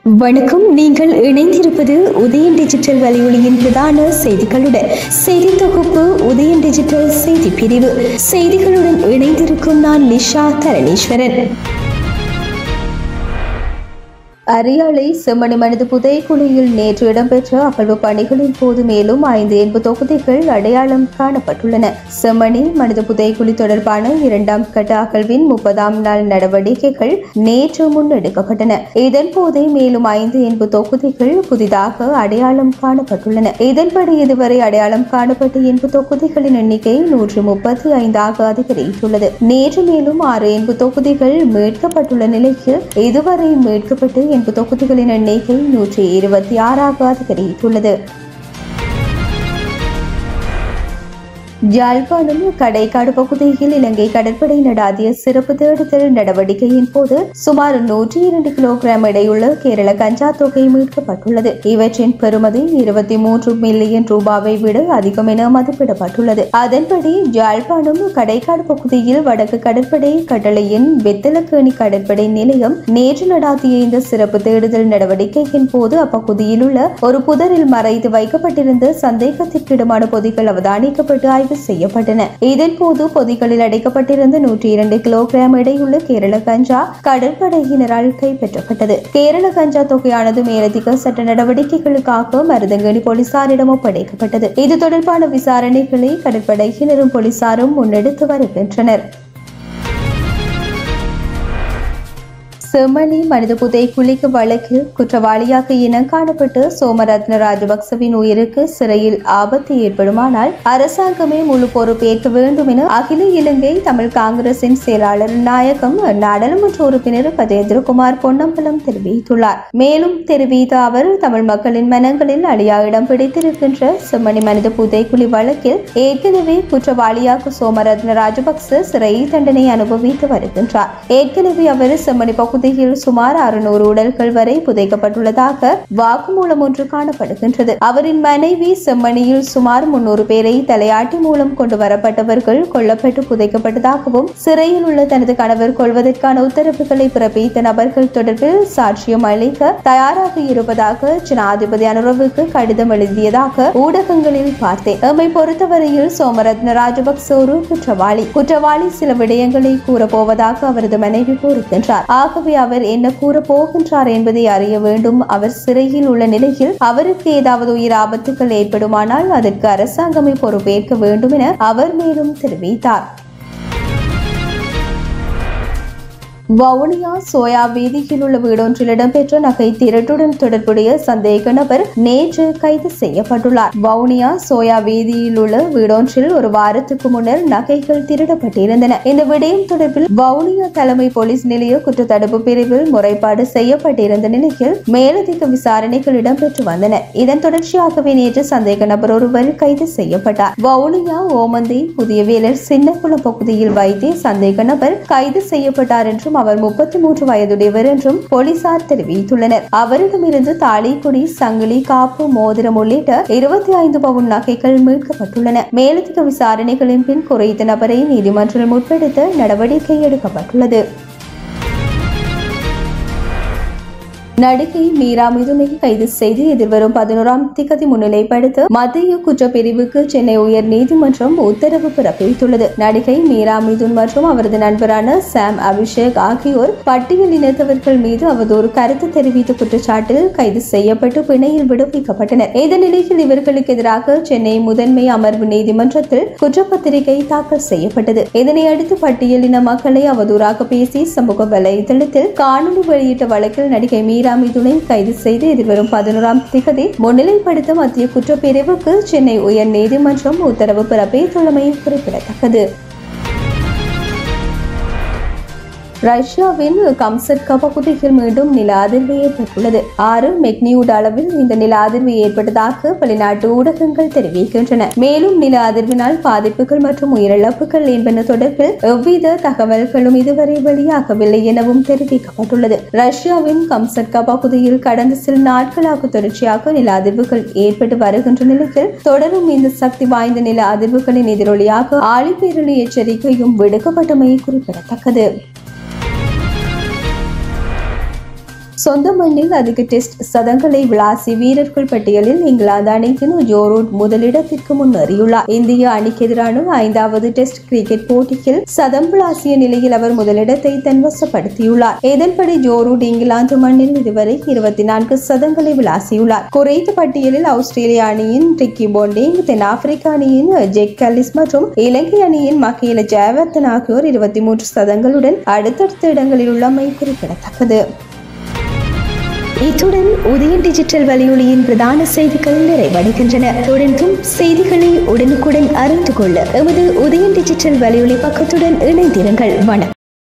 வணக்கம். நீங்கள் இணைந்திருப்பது உதயன் டிஜிட்டல் வலையொலியின் பிரதான செய்திகளுடன். செய்தி தொகுப்பு உதயன் டிஜிட்டல் செய்தி பிரிவு. செய்திகளுடன் இணைந்திருக்கும் நான் லிஷா தரணீஸ்வரன். அரியாலை செம்மணி மனித புதைக்குழியில் நேற்று இடம்பெற்ற அகழ்வு பணிகளின் போது மேலும் 5 என்பு தொகுதிகள் அடையாளம் காணப்பட்டுள்ளன. செம்மணி மனித புதைக்குழி தொடர்பான 2ஆம் கட்ட அகழ்வின் 30ஆம் நாள் நடவடிக்கைகள் நேற்று முன்னெடுக்கப்பட்டன. இதன் போதே மேலும் 5 என்பு தொகுதிகள் புதிதாக அடையாளம் காணப்பட்டுள்ளன. இதன்படி இதுவரை அடையாளம் காணப்பட்ட என்பு தொகுதிகளின் எண்ணிக்கை 135ஆக அதிகரித்துள்ளது. நேற்று மேலும் 6 என்பு தொகுதிகள் மீட்கப்பட்டுள்ள நிலையில் இதுவரை மீட்கப்பட்டு என்பு தொகுதிகளின் எண்ணிக்கை 126ஆக அதிகரித்துள்ளது. யாழ்ப்பாணம் கடைக்காடு பகுதியில் இலங்கை கடற்படை நடாத்திய சிறப்பு தேடுதல் நடவடிக்கையின் போது சுமார் 102 கிலோகிராம் எடையுள்ள கேரள கஞ்சா தொகை மீட்கப்பட்டுள்ளது. இவற்றின் பெறுமதி 23 மில்லியன் ரூபாவை விட அதிகம் என மதிப்பிடப்பட்டுள்ளது. அதன்படி யாழ்ப்பாணம் கடைக்காடு பகுதியில் வடக்கு கடற்படை கட்டளையின் வெத்தலக்கேணி கடற்படை நிலையம் நேற்று நடாத்திய இந்த சிறப்பு தேடுதல் நடவடிக்கையின் போது அப்பகுதியில் உள்ள ஒரு புதரில் மறைத்து வைக்கப்பட்டிருந்த சந்தேகத்திற்கிடமான பொதிகள் அவதானிக்கப்பட்டு ஆய்வு செய்யப்பட்டன. இதன் போது பொதிகளில் அடைக்கப்பட்டிருந்த 102 கிலோகிராம் எடையுள்ள கேரள கஞ்சா கடற்படையினரால் கைப்பற்றப்பட்டது. கேரள கஞ்சா தொகையானது மேலதிக சட்ட நடவடிக்கைகளுக்காக மருதங்கேணி போலீசாரிடம் ஒப்படைக்கப்பட்டது. இது தொடர்பான விசாரணைகளை கடற்படையினரும் போலீசாரும் முன்னெடுத்து வருகின்றனர். செம்மணி மனித புதைக்குழிக்கு வழக்கில் குற்றவாளியாக இனம் காணப்பட்டு சோமரத்ன ராஜபக்சவின் உயிருக்கு சிறையில் ஆபத்து ஏற்படுமானால் அரசாங்கமே முழு பொறுப்பேற்க வேண்டும் என அகில இலங்கை தமிழ் காங்கிரசின் செயலாளர் நாயகம் நாடாளுமன்ற உறுப்பினர் கஜேந்திரகுமார் பொன்னம்பலம் தெரிவித்துள்ளார். மேலும் தெரிவித்த அவர் தமிழ் மக்களின் மனங்களில் அழியா இடம் பிடித்திருக்கின்ற செம்மணி மனித புதைக்குழி வழக்கில் ஏற்கனவே குற்றவாளியாக சோமரத்ன ராஜபக்ச சிறை தண்டனை அனுபவித்து வருகின்றார். ஏற்கனவே அவர் செம்மணி பகுதி சுமார் 600 உடல்கள் வரை புதைக்கப்பட்டுள்ளதாக வாக்குமூலம் ஒன்று காணப்படுகின்றது. அவரின் மனைவி செம்மணியில் சுமார் 300 பேரை தலையாட்டி மூலம் கொண்டு வரப்பட்டவர்கள் கொல்லப்பட்டு புதைக்கப்பட்டதாகவும் சிறையில் உள்ள தனது கணவர் கொள்வதற்கான உத்தரவுகளை பிறப்பித்த நபர்கள் தொடர்பில் சாட்சியம் அளிக்க தயாராக இருப்பதாக ஜனாதிபதி அனுரவுக்கு கடிதம் எழுதியதாக ஊடகங்களில் பார்த்தேன். எம்மை பொறுத்தவரையில் சோமரத்ன ராஜபக்ச ஒரு குற்றவாளி சில விடயங்களை கூறப்போவதாக அவரது மனைவி கூறுகின்றார். ஆகவே அவர் என்ன கூற போகின்றார் என்பதை அறிய வேண்டும். அவர் சிறையில் உள்ள நிலையில் அவருக்கு ஏதாவது உயிர் ஆபத்துகள் ஏற்படுமானால் அதற்கு அரசாங்கமே பொறுப்பேற்க வேண்டும் என அவர் மேலும் தெரிவித்தார். வவுனியா சோயா வீதியில் உள்ள வீடொன்றில் இடம்பெற்ற நகை திருட்டுடன் தொடர்புடைய சந்தேக நபர் நேற்று கைது செய்யப்பட்டுள்ளார். வவுனியா சோயா வீதியில் உள்ள வீடொன்றில் ஒரு வாரத்துக்கு முன்னர் நகைகள் திருடப்பட்டிருந்தன. இந்த விடயம் தொடர்பில் வவுனியா தலைமை போலீஸ் நிலைய குற்றத்தடுப்பு பிரிவில் முறைப்பாடு செய்யப்பட்டிருந்த நிலையில் மேலதிக விசாரணைகள் இடம்பெற்று வந்தன. இதன் தொடர்ச்சியாகவே நேற்று சந்தேக நபர் ஒருவர் கைது செய்யப்பட்டார். வவுனியா ஓமந்தை புதிய வேலர் சின்னக்குளம் பகுதியில் வைத்தே சந்தேக நபர் கைது செய்யப்பட்டார் என்றும் அவர் 33 வயதுடையவர் என்றும் போலீசார் தெரிவித்துள்ளனர். அவரிடமிருந்து தாலிக்குடி, சங்கிலி, காப்பு, மோதிரம் உள்ளிட்ட 25 பவுன் நகைகள் மீட்கப்பட்டுள்ளன. மேலதிக விசாரணைகளின் பின் குறித்த நபரை நீதிமன்றில் முற்படுத்த நடவடிக்கை எடுக்கப்பட்டுள்ளது. நடிகை மீரா மிதுனை கைது செய்து எதிர்வரும் 11ஆம் திகதி முன்னிலைப்படுத்த மத்திய குற்றப்பிரிவுக்கு சென்னை உயர் நீதிமன்றம் உத்தரவு பிறப்பித்துள்ளது. நடிகை மீரா மிதுன் மற்றும் அவரது நண்பரான சாம் அபிஷேக் ஆகியோர் பட்டியல் இனத்தவர்கள் மீது அவதூறு கருத்து தெரிவித்த குற்றச்சாட்டில் கைது செய்யப்பட்டு பிணையில் விடுவிக்கப்பட்டனர். இந்த நிலையில் இவர்களுக்கு எதிராக சென்னை முதன்மை அமர்வு நீதிமன்றத்தில் குற்றப்பத்திரிகை தாக்கல் செய்யப்பட்டது. இதனையடுத்து பட்டியல் இன மக்களை அவதூறாக பேசி சமூக வலைதளத்தில் காணொலி வெளியிட்ட வழக்கில் நடிகை மீரா மிதுனை கைது செய்து எதிர்வரும் 11ஆம் திகதி முன்னிலைப்படுத்த மத்திய குற்றப்பிரிவுக்கு சென்னை உயர் நீதிமன்றம் உத்தரவு பிறப்பித்துள்ளமை குறிப்பிடத்தக்கது. ரஷ்யாவின் கம்சட்கா பகுதியில் மீண்டும் நில அதிர்வு ஏற்பட்டுள்ளது. 6 மெக்னியூட் அளவில் இந்த நில அதிர்வு ஏற்பட்டதாக வெளிநாட்டு ஊடகங்கள் தெரிவிக்கின்றன. மேலும் நில அதிர்வினால் பாதிப்புகள் மற்றும் உயிரிழப்புகள் என்பன தொடர்பில் எவ்வித தகவல்களும் இதுவரை வெளியாகவில்லை எனவும் தெரிவிக்கப்பட்டுள்ளது. ரஷ்யாவின் கம்சட்கா பகுதியில் கடந்த சில நாட்களாக தொடர்ச்சியாக நில அதிர்வுகள் ஏற்பட்டு வருகின்ற நிலையில் தொடரும் இந்த சக்தி வாய்ந்த நில அதிர்வுகளின் எதிரொலியாக ஆழிப்பேரலை எச்சரிக்கையும் விடுக்கப்பட்டமை குறிப்பிடத்தக்கது. சொந்த மண்ணில் அதிக டெஸ்ட் சதங்களை விளாசி வீரர்கள் பட்டியலில் இங்கிலாந்து அணியின் ஜோ ரூட் முதலிடத்திற்கு முன்னேறியுள்ளார். இந்திய அணிக்கு எதிரான 5வது டெஸ்ட் கிரிக்கெட் போட்டியில் சதம் விளாசிய நிலையில் அவர் முதலிடத்தை தன்வசப்படுத்தியுள்ளார். இதன்படி ஜோ ரூட் இங்கிலாந்து மண்ணில் இதுவரை 24 சதங்களை விளாசியுள்ளார். குறைந்த பட்டியலில் ஆஸ்திரேலிய அணியின் ரிக்கி பாண்டிங், தென்னாப்பிரிக்க அணியின் ஜெக் கல்லிஸ் மற்றும் இலங்கை அணியின் மகேல ஜெயவர்தன ஆகியோர் 23 சதங்களுடன் அடுத்தடுத்த இடங்களில் உள்ளமை குறிப்பிடத்தக்கது. இத்துடன் உதயன் டிஜிட்டல் வலையொலியின் பிரதான செய்திகள் நிறைவடைகின்றன. தொடர்ந்தும் செய்திகளை உடனுக்குடன் அறிந்து கொள்ள எமது உதயன் டிஜிட்டல் வலையொலி பக்கத்துடன் இணைந்திருங்கள். வணக்கம்.